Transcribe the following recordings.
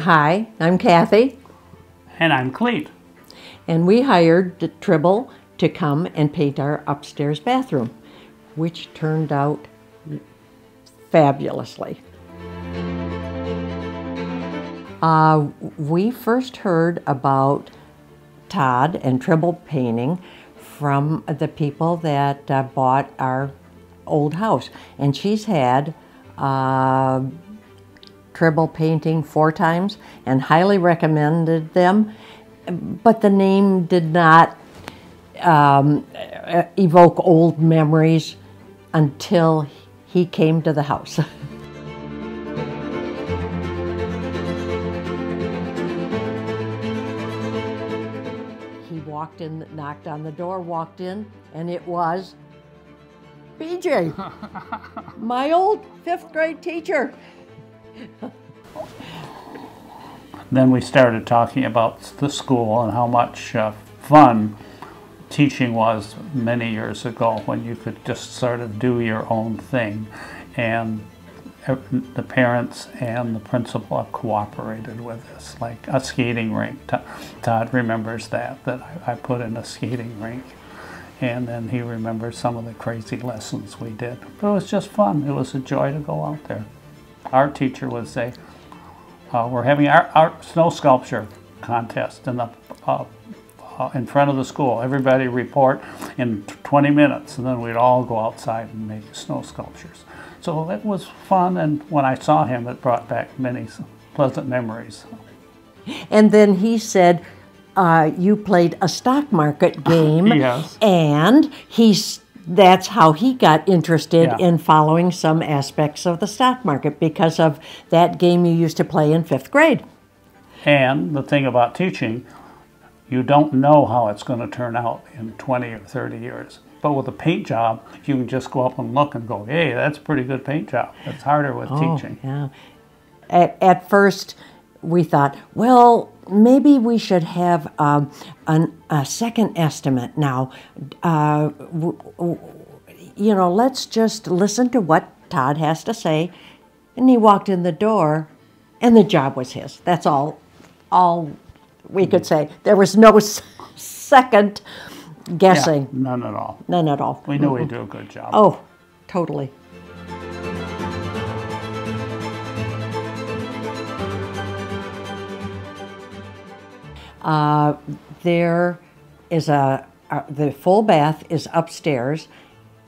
Hi, I'm Kathy. And I'm Cleet. And we hired Tribble to come and paint our upstairs bathroom, which turned out fabulously. We first heard about Todd and Tribble Painting from the people that bought our old house. And she's had Tribble Painting 4 times and highly recommended them, but the name did not evoke old memories until he came to the house. He walked in, knocked on the door, walked in, and it was BJ, my old 5th grade teacher. Then we started talking about the school and how much fun teaching was many years ago, when you could just sort of do your own thing, and the parents and the principal cooperated with us, like a skating rink. Todd remembers that I put in a skating rink, and then he remembers some of the crazy lessons we did. But it was just fun. It was a joy to go out there. Our teacher would say, we're having our snow sculpture contest in front of the school. Everybody report in 20 minutes, and then we'd all go outside and make snow sculptures. So it was fun, and when I saw him, it brought back many pleasant memories. And then he said, you played a stock market game. Yes. And that's how he got interested in following some aspects of the stock market, because of that game you used to play in 5th grade. And the thing about teaching, you don't know how it's going to turn out in 20 or 30 years. But with a paint job, you can just go up and look and go, hey, that's a pretty good paint job. It's harder with teaching. Yeah. At first, we thought, well, maybe we should have a second estimate now. You know, let's just listen to what Todd has to say. And he walked in the door, and the job was his. That's all we could say. There was no second guessing. Yeah, none at all. None at all. We knew we'd do a good job. Oh, totally. There is the full bath is upstairs,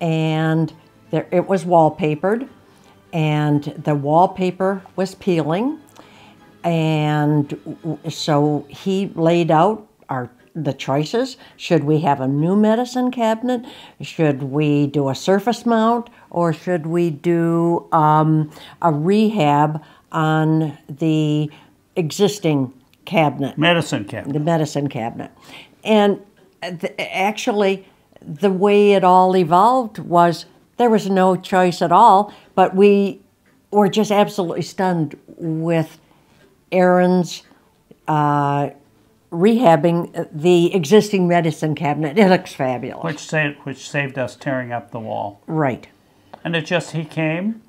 and it was wallpapered, and the wallpaper was peeling, and so he laid out the choices. Should we have a new medicine cabinet? Should we do a surface mount? Or should we do a rehab on the existing cabinet? Medicine cabinet. The medicine cabinet. And actually, the way it all evolved was there was no choice at all, but we were just absolutely stunned with Aaron's rehabbing the existing medicine cabinet. It looks fabulous. Which saved us tearing up the wall. Right. And he came,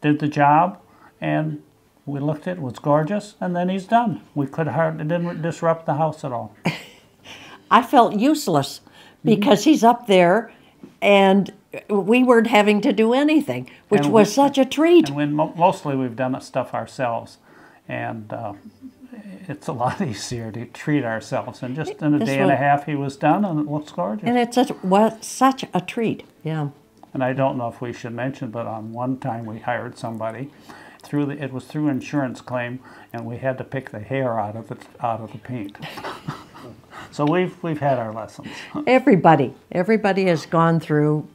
did the job, and we looked at it, was gorgeous, and then he's done. It didn't disrupt the house at all. I felt useless because he's up there and we weren't having to do anything, which was such a treat. And mostly we've done stuff ourselves, and it's a lot easier to treat ourselves. And just in a day and a half, he was done, and it looks gorgeous. And it's such a treat, yeah. And I don't know if we should mention, but on one time we hired somebody. It was through insurance claim, and we had to pick the hair out of the paint. So we've had our lessons. Everybody has gone through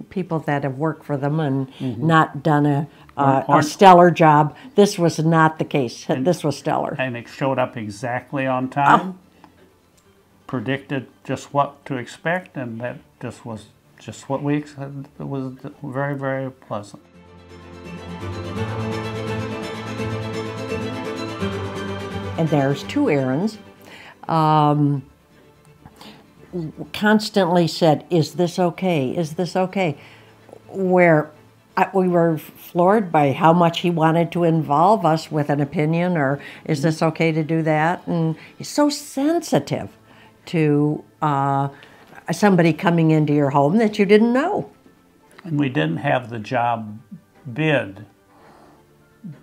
people that have worked for them and not done a stellar job. This was not the case. This was stellar. And it showed up exactly on time. Predicted just what to expect, and that just was just what we expected. It was very, very pleasant. And there's 2 Aarons. Constantly said, is this okay? Is this okay? Where we were floored by how much he wanted to involve us with an opinion, or is this okay to do that? And he's so sensitive to somebody coming into your home that you didn't know. And we didn't have the job bid,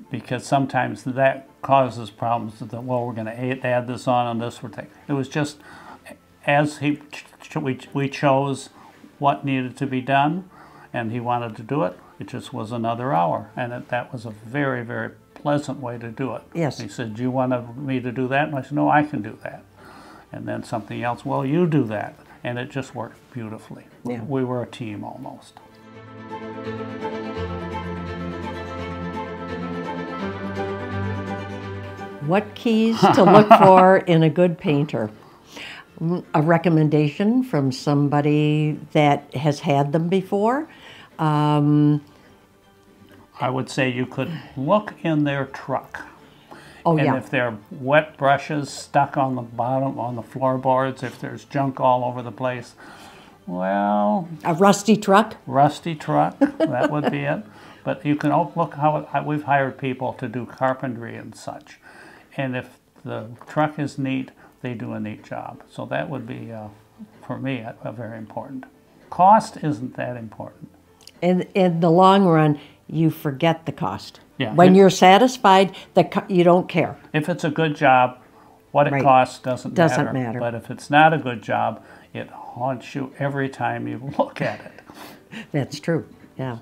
because sometimes that causes problems. That, well, we're going to add this on this. It was just as we chose what needed to be done, and he wanted to do it. It just was another hour, and that was a very, very pleasant way to do it. Yes. He said, "Do you want me to do that?" And I said, "No, I can do that." And then something else. Well, you do that, and it just worked beautifully. Yeah. We were a team almost. What keys to look for in a good painter? A recommendation from somebody that has had them before. I would say you could look in their truck. Oh, and yeah. if there are wet brushes stuck on the bottom, on the floorboards, if there's junk all over the place, well... A rusty truck? Rusty truck, that would be it. But you can look how we've hired people to do carpentry and such. And if the truck is neat, they do a neat job. So that would be, for me, very important. Cost isn't that important. In the long run, you forget the cost. Yeah. When you're satisfied, you don't care. If it's a good job, what it Right. costs doesn't Doesn't matter. But if it's not a good job, it haunts you every time you look at it. That's true, yeah.